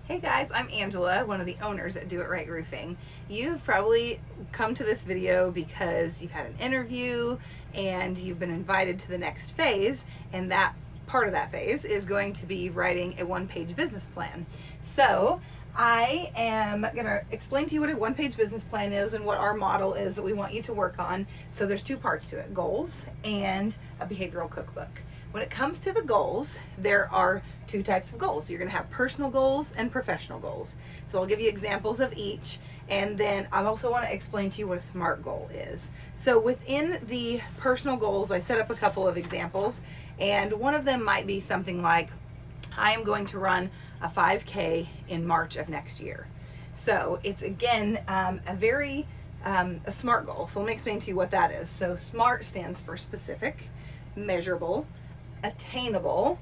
Hey guys, I'm Angela, one of the owners at Do It Right Roofing. You've probably come to this video because you've had an interview and you've been invited to the next phase, and that part of that phase is going to be writing a one-page business plan. So I am going to explain to you what a one-page business plan is and what our model is that we want you to work on. So there's two parts to it: goals and a behavioral cookbook. When it comes to the goals, there are two types of goals. You're going to have personal goals and professional goals. So I'll give you examples of each, and then I also want to explain to you what a SMART goal is. So within the personal goals, I set up a couple of examples, and one of them might be something like, I am going to run a 5K in March of next year. So it's again a SMART goal. So let me explain to you what that is. So SMART stands for specific, measurable, attainable,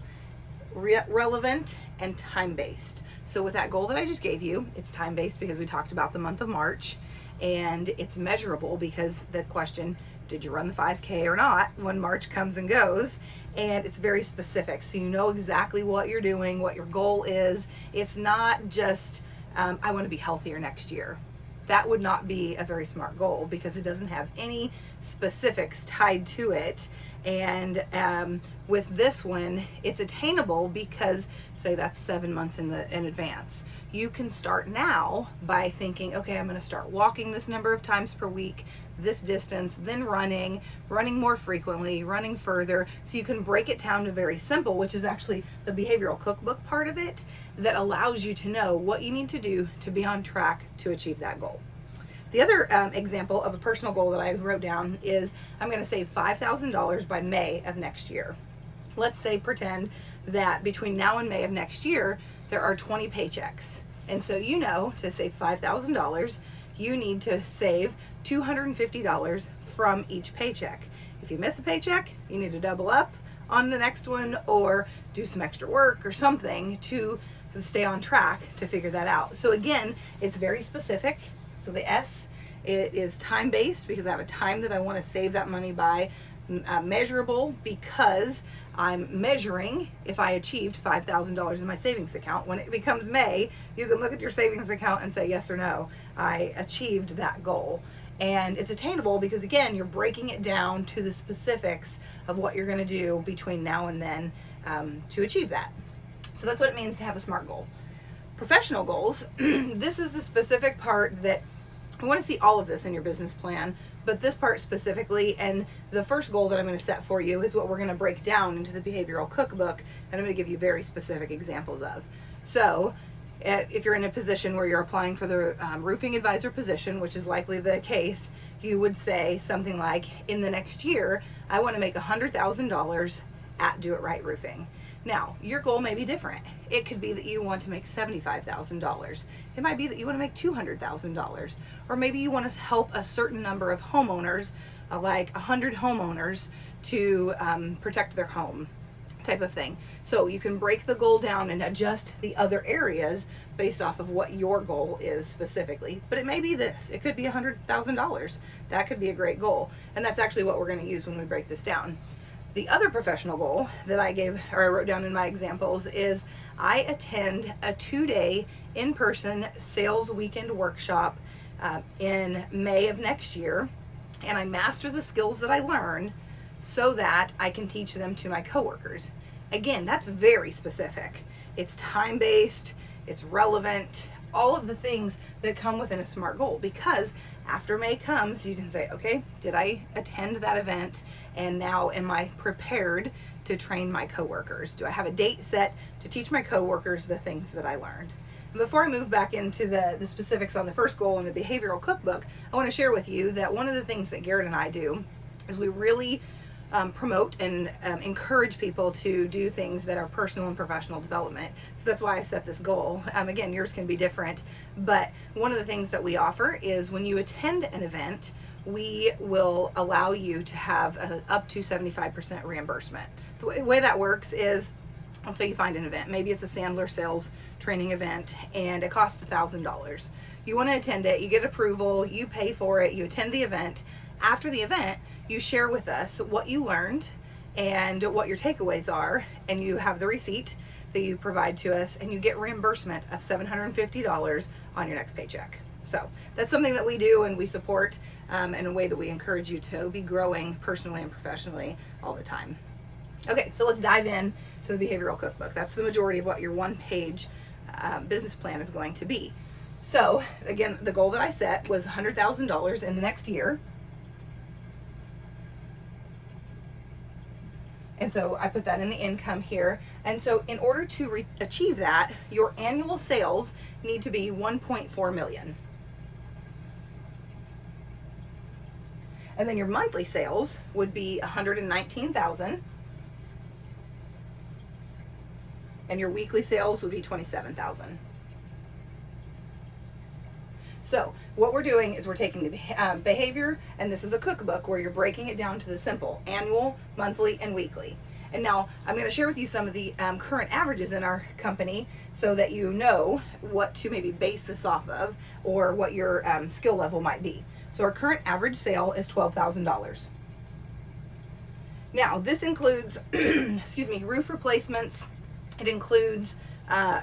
relevant, and time-based. So with that goal that I just gave you, it's time-based because we talked about the month of March, and it's measurable because the question, did you run the 5K or not, when March comes and goes, and it's very specific. So you know exactly what you're doing, what your goal is. It's not just, I want to be healthier next year. That would not be a very SMART goal because it doesn't have any specifics tied to it. And with this one, it's attainable because, say that's 7 months in advance. You can start now by thinking, okay, I'm going to start walking this number of times per week, this distance, then running more frequently, running further. So you can break it down to very simple, which is actually the behavioral cookbook part of it that allows you to know what you need to do to be on track to achieve that goal. The other example of a personal goal that I wrote down is I'm going to save $5,000 by May of next year. Let's say pretend that between now and May of next year, there are 20 paychecks. And so you know to save $5,000, you need to save $250 from each paycheck. If you miss a paycheck, you need to double up on the next one or do some extra work or something to stay on track to figure that out. So again, it's very specific. So the S, it is time-based because I have a time that I want to save that money by. Measurable because I'm measuring if I achieved $5,000 in my savings account. When it becomes May, you can look at your savings account and say yes or no, I achieved that goal. And it's attainable because again, you're breaking it down to the specifics of what you're going to do between now and then to achieve that. So that's what it means to have a SMART goal. Professional goals, this is the specific part that I want to see all of this in your business plan, but this part specifically, and the first goal that I'm going to set for you is what we're going to break down into the behavioral cookbook, and I'm going to give you very specific examples of. So if you're in a position where you're applying for the roofing advisor position, which is likely the case, you would say something like, in the next year, I want to make $100,000 at Do It Right Roofing. Now, your goal may be different. It could be that you want to make $75,000. It might be that you want to make $200,000. Or maybe you want to help a certain number of homeowners, like 100 homeowners, to protect their home, type of thing. So you can break the goal down and adjust the other areas based off of what your goal is specifically. But it may be this. It could be $100,000. That could be a great goal. And that's actually what we're going to use when we break this down. The other professional goal that I wrote down in my examples is I attend a 2-day in-person sales weekend workshop in May of next year, and I master the skills that I learn so that I can teach them to my coworkers. Again, that's very specific. It's time-based, it's relevant, all of the things that come within a SMART goal, because after May comes, you can say, okay, did I attend that event? And now am I prepared to train my coworkers? Do I have a date set to teach my coworkers the things that I learned? And before I move back into the specifics on the first goal in the behavioral cookbook, I want to share with you that one of the things that Garrett and I do is we really promote and encourage people to do things that are personal and professional development. So that's why I set this goal. Again, yours can be different, but one of the things that we offer is when you attend an event, we will allow you to have up to 75% reimbursement. The way that works is, let's say you find an event, maybe it's a Sandler sales training event and it costs $1,000. You want to attend it, you get approval, you pay for it, you attend the event. After the event, you share with us what you learned and what your takeaways are, and you have the receipt that you provide to us, and you get reimbursement of $750 on your next paycheck. So that's something that we do and we support in a way that we encourage you to be growing personally and professionally all the time. Okay, so let's dive in to the behavioral cookbook. That's the majority of what your one-page business plan is going to be. So again, the goal that I set was $100,000 in the next year. And so I put that in the income here. And so in order to achieve that, your annual sales need to be 1.4 million. And then your monthly sales would be 119,000. And your weekly sales would be 27,000. So what we're doing is we're taking the behavior, and this is a cookbook where you're breaking it down to the simple annual, monthly, and weekly. And now I'm going to share with you some of the current averages in our company so that you know what to maybe base this off of or what your skill level might be. So our current average sale is $12,000. Now this includes, excuse me, roof replacements. It includes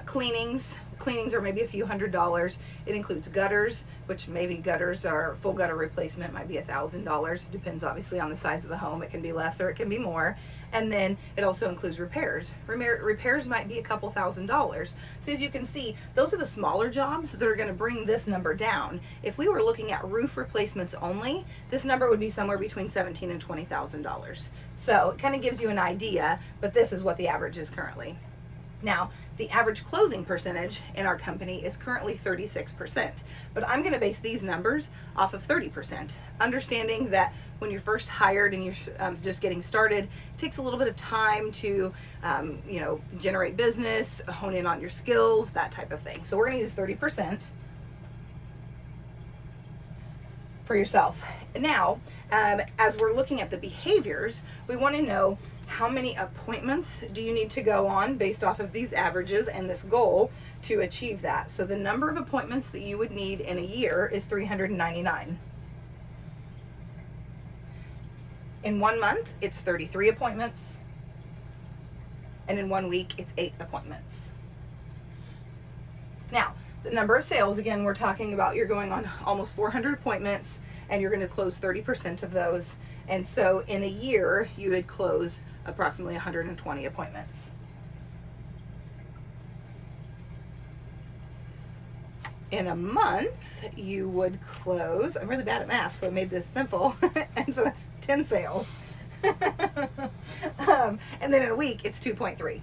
cleanings. Cleanings are maybe a few $100s. It includes gutters, which maybe gutters are full gutter replacement might be $1,000. Depends obviously on the size of the home. It can be less or it can be more. And then it also includes repairs. Repairs might be a couple $1,000s. So as you can see, those are the smaller jobs that are going to bring this number down. If we were looking at roof replacements only, this number would be somewhere between $17,000 and $20,000. So it kind of gives you an idea, but this is what the average is currently. Now, the average closing percentage in our company is currently 36%, but I'm going to base these numbers off of 30%, understanding that when you're first hired and you're just getting started, it takes a little bit of time to, generate business, hone in on your skills, that type of thing. So we're going to use 30% for yourself. Now, as we're looking at the behaviors, we want to know how many appointments do you need to go on based off of these averages and this goal to achieve that. So the number of appointments that you would need in a year is 399. In 1 month, it's 33 appointments. And in 1 week, it's 8 appointments. Now, the number of sales, again, we're talking about you're going on almost 400 appointments and you're going to close 30% of those. And so in a year, you would close approximately 120 appointments. In a month, you would close, I'm really bad at math, so I made this simple, and so it's 10 sales. And then in a week, it's 2.3.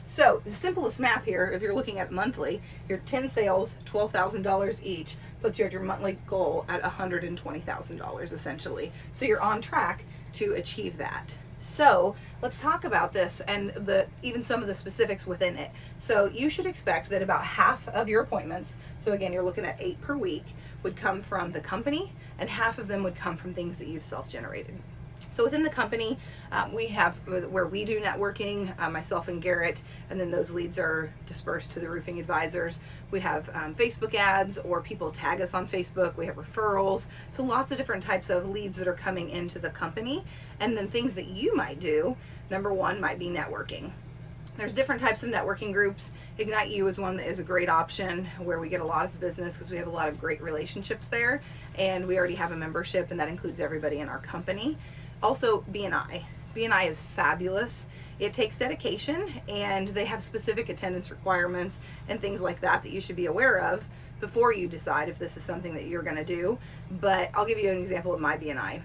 So the simplest math here, if you're looking at monthly, your 10 sales, $12,000 each, puts you at your monthly goal at $120,000 essentially. So you're on track to achieve that. So let's talk about this and even some of the specifics within it. So you should expect that about half of your appointments, so again, you're looking at 8 per week, would come from the company, and half of them would come from things that you've self-generated. So within the company, we have where we do networking, myself and Garrett, and then those leads are dispersed to the roofing advisors. We have Facebook ads, or people tag us on Facebook. We have referrals. So lots of different types of leads that are coming into the company. And then things that you might do, number one might be networking. There's different types of networking groups. Ignite You is one that is a great option where we get a lot of business because we have a lot of great relationships there, and we already have a membership, and that includes everybody in our company. Also, BNI. BNI is fabulous. It takes dedication, and they have specific attendance requirements and things like that that you should be aware of before you decide if this is something that you're going to do. But I'll give you an example of my BNI.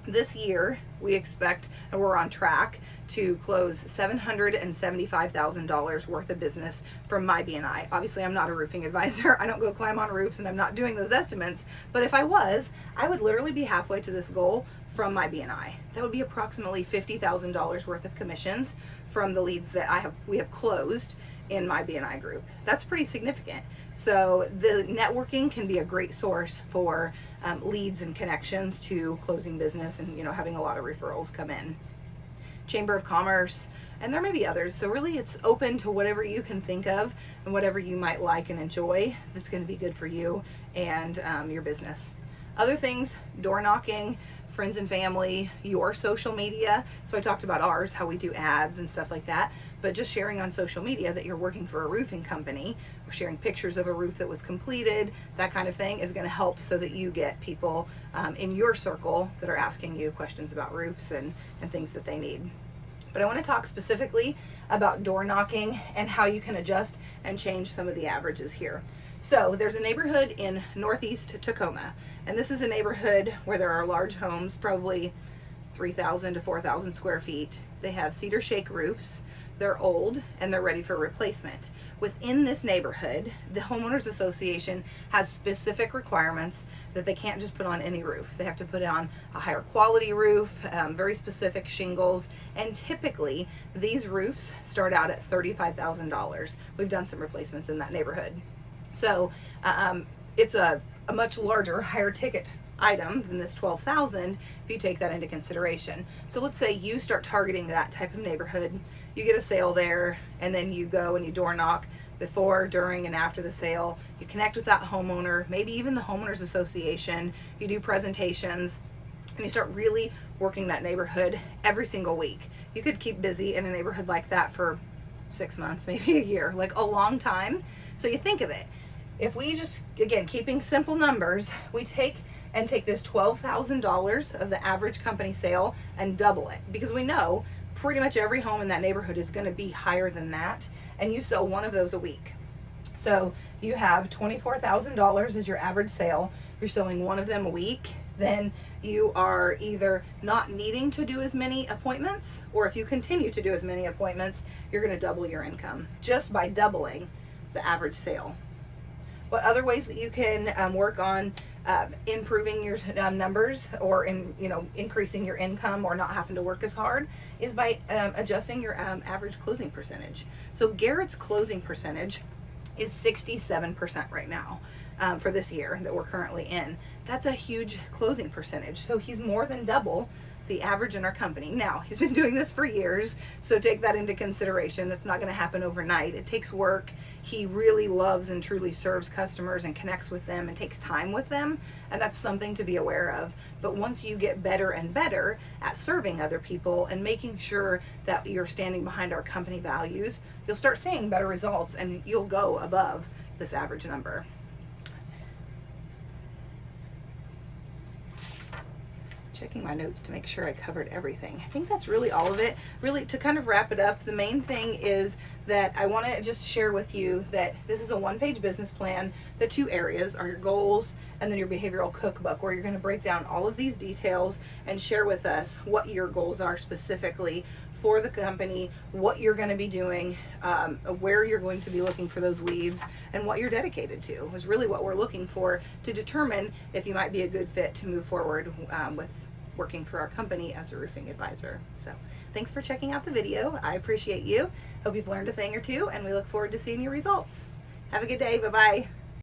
This year, we expect, and we're on track to close $775,000 worth of business from my BNI. Obviously, I'm not a roofing advisor. I don't go climb on roofs, and I'm not doing those estimates. But if I was, I would literally be halfway to this goal from my BNI. That would be approximately $50,000 worth of commissions from the leads that we have closed in my BNI group. That's pretty significant. So the networking can be a great source for leads and connections to closing business, and having a lot of referrals come in. Chamber of Commerce, and there may be others. So really it's open to whatever you can think of and whatever you might like and enjoy that's going to be good for you and your business. Other things, door knocking friends and family, your social media. So I talked about ours, how we do ads and stuff like that, but just sharing on social media that you're working for a roofing company, or sharing pictures of a roof that was completed, that kind of thing is going to help so that you get people in your circle that are asking you questions about roofs and things that they need. But I want to talk specifically about door knocking and how you can adjust and change some of the averages here. So there's a neighborhood in Northeast Tacoma, and this is a neighborhood where there are large homes, probably 3,000 to 4,000 square feet. They have cedar shake roofs. They're old and they're ready for replacement. Within this neighborhood, the homeowners association has specific requirements that they can't just put on any roof. They have to put on a higher quality roof, very specific shingles, and typically these roofs start out at $35,000. We've done some replacements in that neighborhood. So it's a much larger, higher ticket item than this $12,000 if you take that into consideration. So let's say you start targeting that type of neighborhood, you get a sale there, and then you go and you door knock before, during, and after the sale. You connect with that homeowner, maybe even the homeowners association. You do presentations, and you start really working that neighborhood every single week. You could keep busy in a neighborhood like that for 6 months, maybe a year, like a long time. So you think of it. If we just, again, keeping simple numbers, we take this $12,000 of the average company sale and double it, because we know pretty much every home in that neighborhood is going to be higher than that, and you sell one of those a week. So you have $24,000 as your average sale. If you're selling one of them a week, then you are either not needing to do as many appointments, or if you continue to do as many appointments, you're going to double your income just by doubling the average sale. What other ways that you can work on improving your numbers, or increasing your income, or not having to work as hard, is by adjusting your average closing percentage. So Garrett's closing percentage is 67% right now for this year that we're currently in. That's a huge closing percentage. So he's more than double the average in our company. Now, he's been doing this for years, so take that into consideration. It's not going to happen overnight. It takes work. He really loves and truly serves customers and connects with them and takes time with them, and that's something to be aware of. But once you get better and better at serving other people and making sure that you're standing behind our company values, you'll start seeing better results, and you'll go above this average number. Checking my notes to make sure I covered everything. I think that's really all of it. Really, to kind of wrap it up, the main thing is that I want to just share with you that this is a one-page business plan. The two areas are your goals and then your behavioral cookbook, where you're going to break down all of these details and share with us what your goals are specifically for the company, what you're going to be doing, where you're going to be looking for those leads, and what you're dedicated to is really what we're looking for to determine if you might be a good fit to move forward with working for our company as a roofing advisor. So thanks for checking out the video. I appreciate you. Hope you've learned a thing or two, and we look forward to seeing your results. Have a good day. Bye-bye.